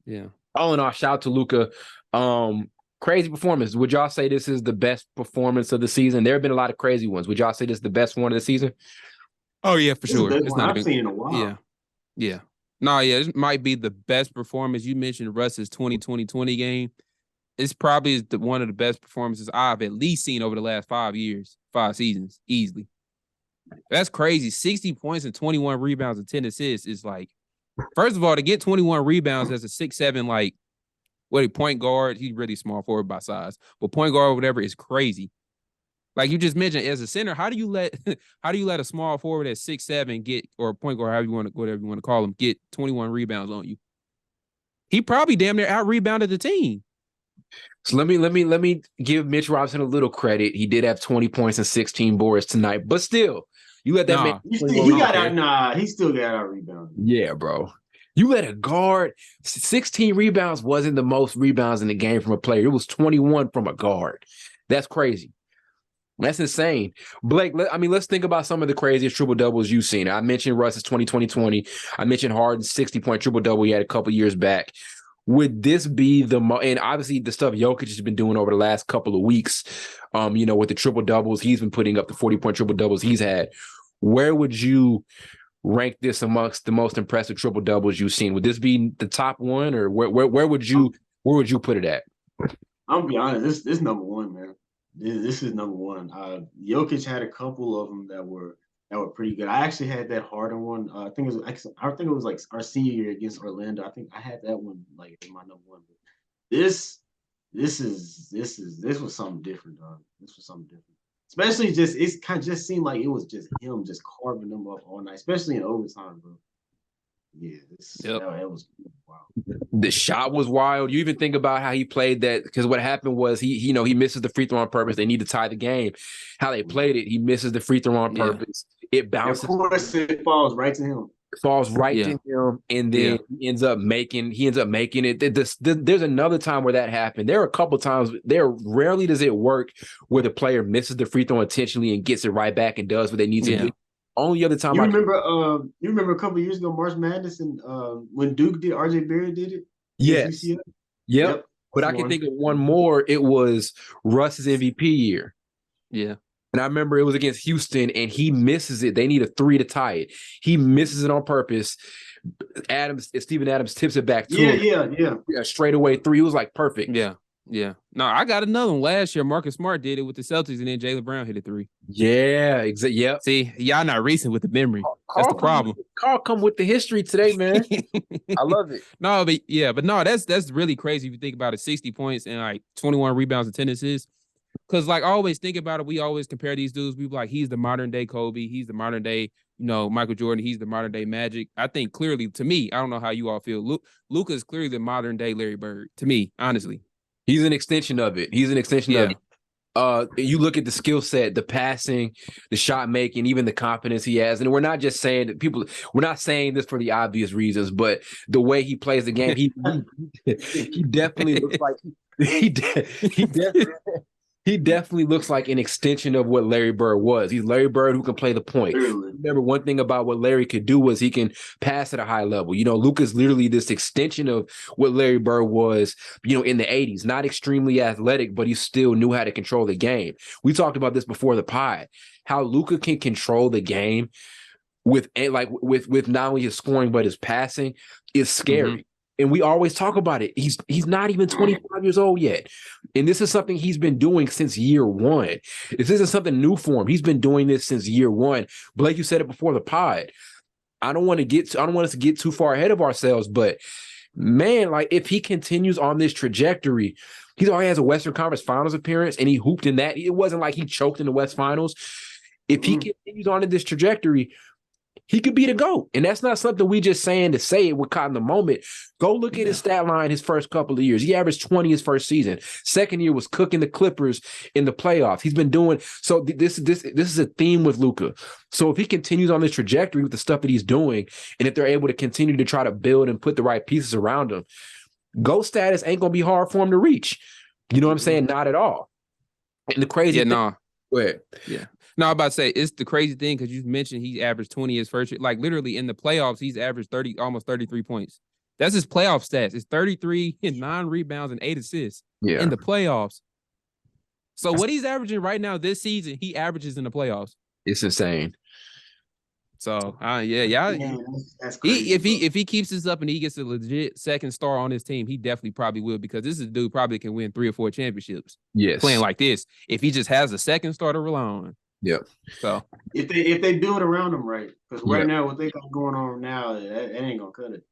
Yeah. All in all, shout out to Luka. Crazy performance. Would y'all say this is the best performance of the season? There have been a lot of crazy ones. Would y'all say this is the best one of the season? Oh yeah, for This is the sure. best It's one not I've even. seen in a while. Yeah. Yeah. No, yeah, this might be the best performance. You mentioned Russ's 2020 game. It's probably one of the best performances I've at least seen over the last 5 years, 5 seasons, easily. That's crazy. 60 points and 21 rebounds and 10 assists is like, first of all, to get 21 rebounds as a 6'7", like, point guard, he's really small forward by size, but point guard or whatever is crazy. Like you just mentioned, as a center, how do you let a small forward at 6'7" get, or a point guard, whatever you want to call him, get 21 rebounds on you? He probably damn near out rebounded the team. So let me give Mitch Robinson a little credit. He did have 20 points and 16 boards tonight, but still, you let that man. He still got out rebounded. Yeah, bro. You let a guard, 16 rebounds wasn't the most rebounds in the game from a player. It was 21 from a guard. That's crazy. That's insane. Blake, let's think about some of the craziest triple-doubles you've seen. I mentioned Russ's 2020. I mentioned Harden's 60-point triple-double he had a couple years back. Would this be and obviously the stuff Jokic has been doing over the last couple of weeks, with the triple-doubles, he's been putting up the 40-point triple-doubles he's had. Where would you rank this amongst the most impressive triple-doubles you've seen? Would this be the top one, or where would you put it at? I'm gonna be honest, this number one, man. This is number one. Jokic had a couple of them that were pretty good. I actually had that Harden one. I think it was like our senior year against Orlando. I think I had that one like in my number one. But this was something different, dog. This was something different. Especially just seemed like it was just him just carving them up all night, especially in overtime, bro. Yeah, that was wow. The shot was wild. You even think about how he played that, because what happened was he misses the free throw on purpose. They need to tie the game. How they played it, he misses the free throw on purpose. It bounces. Of course, it falls right to him. It falls right to him, and then he ends up making it. There's another time where that happened. There are a couple times. Rarely does it work where the player misses the free throw intentionally and gets it right back and does what they need to do. Only other time you remember a couple of years ago, March Madness, and when Duke did, RJ Barrett did it. Yes. Yep. But I can think of one more. It was Russ's MVP year. Yeah. And I remember it was against Houston, and he misses it. They need a 3 to tie it. He misses it on purpose. Steven Adams tips it back to him. Yeah. Straight away 3. It was like perfect. Yeah. Yeah. No, I got another one last year. Marcus Smart did it with the Celtics, and then Jaylen Brown hit a 3. Yeah, exactly. Yep. See, y'all not recent with the memory. That's the problem. Carl come with the history today, man. I love it. That's really crazy if you think about it. 60 points and like 21 rebounds and 10 assists. Because like I always think about it, we always compare these dudes. We be like, he's the modern day Kobe, he's the modern day, Michael Jordan, he's the modern day Magic. I think clearly, to me, I don't know how you all feel. Luka is clearly the modern day Larry Bird, to me, honestly. He's an extension of it. Of it. You look at the skill set, the passing, the shot making, even the confidence he has. And we're not just saying that we're not saying this for the obvious reasons, but the way he plays the game, he definitely looks like he definitely looks like an extension of what Larry Bird was. He's Larry Bird who can play the point. Remember, one thing about what Larry could do was he can pass at a high level. Luka's literally this extension of what Larry Bird was, in the 80s. Not extremely athletic, but he still knew how to control the game. We talked about this before the pod, how Luka can control the game with not only his scoring, but his passing is scary. Mm-hmm. And we always talk about it. He's not even 25 years old yet. And this is something he's been doing since year one. This isn't something new for him. He's been doing this since year one. Blake, you said it before the pod. I don't want us to get too far ahead of ourselves, but man, like if he continues on this trajectory, he already has a Western Conference Finals appearance and he hooped in that. It wasn't like he choked in the West Finals. If he continues on in this trajectory, he could be the GOAT. And that's not something we just saying to say it. We're caught in the moment. Go look at his stat line his first couple of years. He averaged 20 his first season. Second year was cooking the Clippers in the playoffs. He's been doing so. This is a theme with Luka. So if he continues on this trajectory with the stuff that he's doing, and if they're able to continue to try to build and put the right pieces around him, GOAT status ain't gonna be hard for him to reach. You know what I'm saying? Not at all. And the crazy thing, no. Go ahead. Yeah. No, I'm about to say it's the crazy thing because you mentioned he averaged 20 his first year. Like literally in the playoffs, he's averaged 30, almost 33 points. That's his playoff stats. It's 33 and 9 rebounds and 8 assists in the playoffs. So what he's averaging right now this season, he averages in the playoffs. It's insane. So that's crazy. If he keeps this up and he gets a legit second star on his team, he definitely probably will, because this is a dude probably can win 3 or 4 championships. Yes, playing like this. If he just has a second star to rely on. Yeah. So if they build around him right, because right now what they got going on now, that ain't gonna cut it.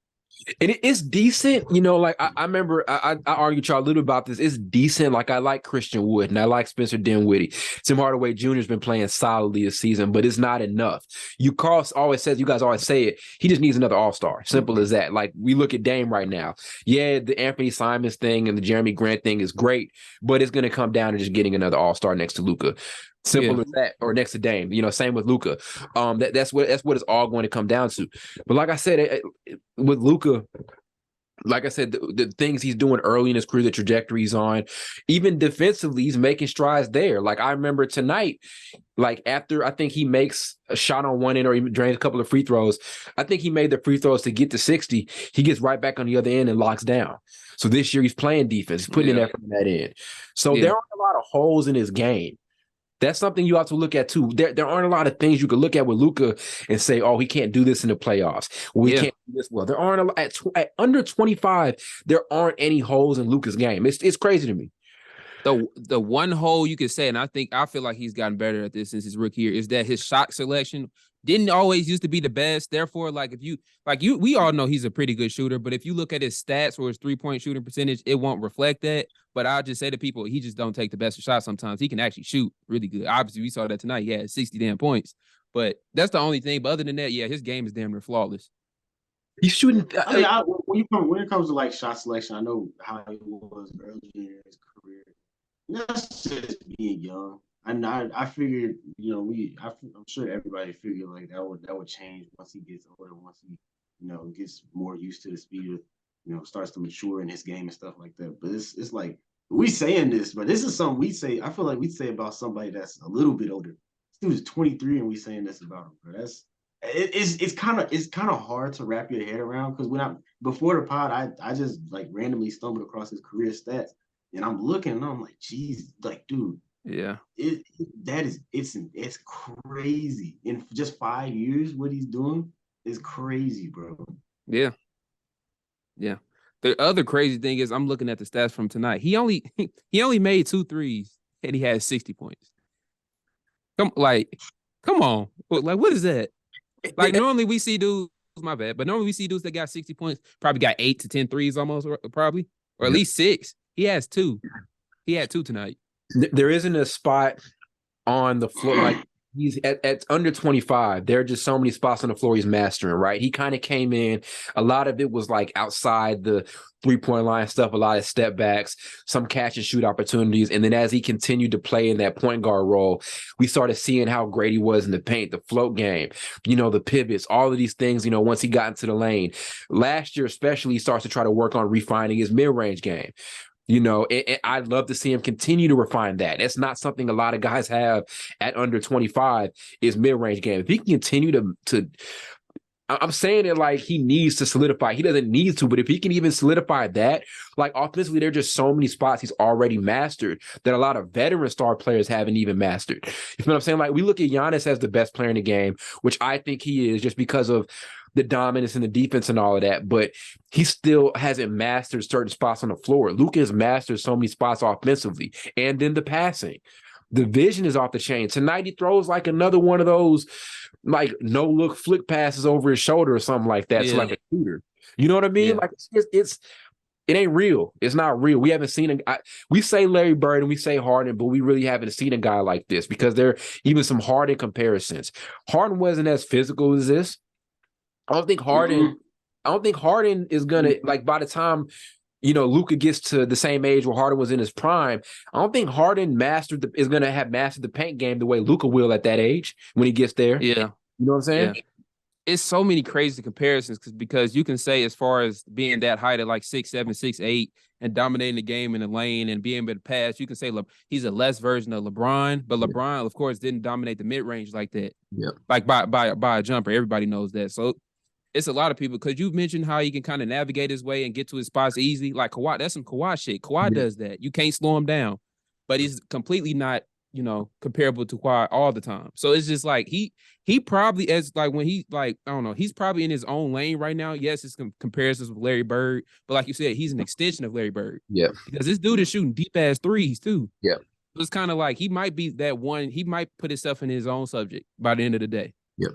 And it's decent, like I remember I argued y'all a little about this. It's decent. Like I like Christian Wood and I like Spencer Dinwiddie. Tim Hardaway Jr. has been playing solidly this season, but it's not enough. You guys always say it. He just needs another all-star. Simple as that. Like we look at Dame right now. Yeah, the Anthony Simons thing and the Jeremy Grant thing is great, but it's going to come down to just getting another all-star next to Luka. Simple as that, or next to Dame. Same with Luka. That's what it's all going to come down to. But like I said, with Luka, like I said, the things he's doing early in his career, the trajectory he's on, even defensively, he's making strides there. Like I remember tonight, like after I think he makes a shot on one end or he drains a couple of free throws, I think he made the free throws to get to 60. He gets right back on the other end and locks down. So this year he's playing defense, he's putting in effort in that end. So there aren't a lot of holes in his game. That's something you have to look at too. There aren't a lot of things you could look at with Luka and say, "Oh, he can't do this in the playoffs. We can't do this well." There aren't at under 25. There aren't any holes in Luka's game. It's crazy to me. The one hole you could say, and I feel like he's gotten better at this since his rookie year, is that his shot selection didn't always used to be the best. Therefore, we all know he's a pretty good shooter, but if you look at his stats or his 3-point shooting percentage, it won't reflect that. But I'll just say to people, he just don't take the best shots sometimes. He can actually shoot really good. Obviously, we saw that tonight. He had 60 damn points. But that's the only thing. But other than that, his game is damn near flawless. He's shooting. When it comes to like shot selection, I know how he was early in his career. That's just being young. And I figured, I'm sure everybody figured like that would change once he gets older, once he, gets more used to the speed of, starts to mature in his game and stuff like that. But it's like we saying this, but this is something we say. I feel like we say about somebody that's a little bit older. This dude is 23 and we saying this about him. Bro. It's kind of hard to wrap your head around, because before the pod, I just like randomly stumbled across his career stats. And I'm looking and I'm like, geez, like, dude, it's crazy. In just 5 years, what he's doing is crazy, bro. Yeah. The other crazy thing is I'm looking at the stats from tonight. He only made 2 threes and he had 60 points. Come on. Like, what is that? Like, normally we see dudes, my bad, but normally we see dudes that got 60 points, probably got 8 to 10 threes almost, probably, or at least 6. He has 2. He had 2 tonight. There isn't a spot on the floor, like he's at under 25. There are just so many spots on the floor he's mastering, right? He kind of came in, a lot of it was like outside the 3-point line stuff, a lot of step backs, some catch and shoot opportunities. And then as he continued to play in that point guard role, we started seeing how great he was in the paint, the float game, the pivots, all of these things, once he got into the lane. Last year, especially, he starts to try to work on refining his mid-range game. I'd love to see him continue to refine that. That's not something a lot of guys have at under 25 is mid-range game. If he can continue to I'm saying it like he needs to solidify. He doesn't need to, but if he can even solidify that, like offensively, there are just so many spots he's already mastered that a lot of veteran star players haven't even mastered. You know what I'm saying? Like we look at Giannis as the best player in the game, which I think he is just because of the dominance and the defense and all of that, but he still hasn't mastered certain spots on the floor. Luka has mastered so many spots offensively, and then the passing. The vision is off the chain. Tonight he throws like another one of those like no-look flick passes over his shoulder or something like that. So like a shooter. You know what I mean? Yeah. Like it ain't real. It's not real. We haven't seen we say Larry Bird and we say Harden, but we really haven't seen a guy like this, because there are even some Harden comparisons. Harden wasn't as physical as this. I don't think Harden is gonna, like, by the time Luka gets to the same age where Harden was in his prime, I don't think Harden is gonna have mastered the paint game the way Luka will at that age when he gets there. Yeah. You know what I'm saying? Yeah. It's so many crazy comparisons because you can say, as far as being that height at like 6'7", 6'8", and dominating the game in the lane and being able to pass, you can say he's a less version of LeBron, but LeBron, of course, didn't dominate the mid range like that. Yeah, like by a jumper. Everybody knows that. So it's a lot of people because you've mentioned how he can kind of navigate his way and get to his spots easy. Like Kawhi, that's some Kawhi shit. Kawhi does that. You can't slow him down, but he's completely not, comparable to Kawhi all the time. So it's just like he probably as like when he like I don't know, he's probably in his own lane right now. Yes, it's comparisons with Larry Bird, but like you said, he's an extension of Larry Bird. Yeah, because this dude is shooting deep ass threes too. Yeah, so it's kind of like he might be that one. He might put himself in his own subject by the end of the day. Yeah.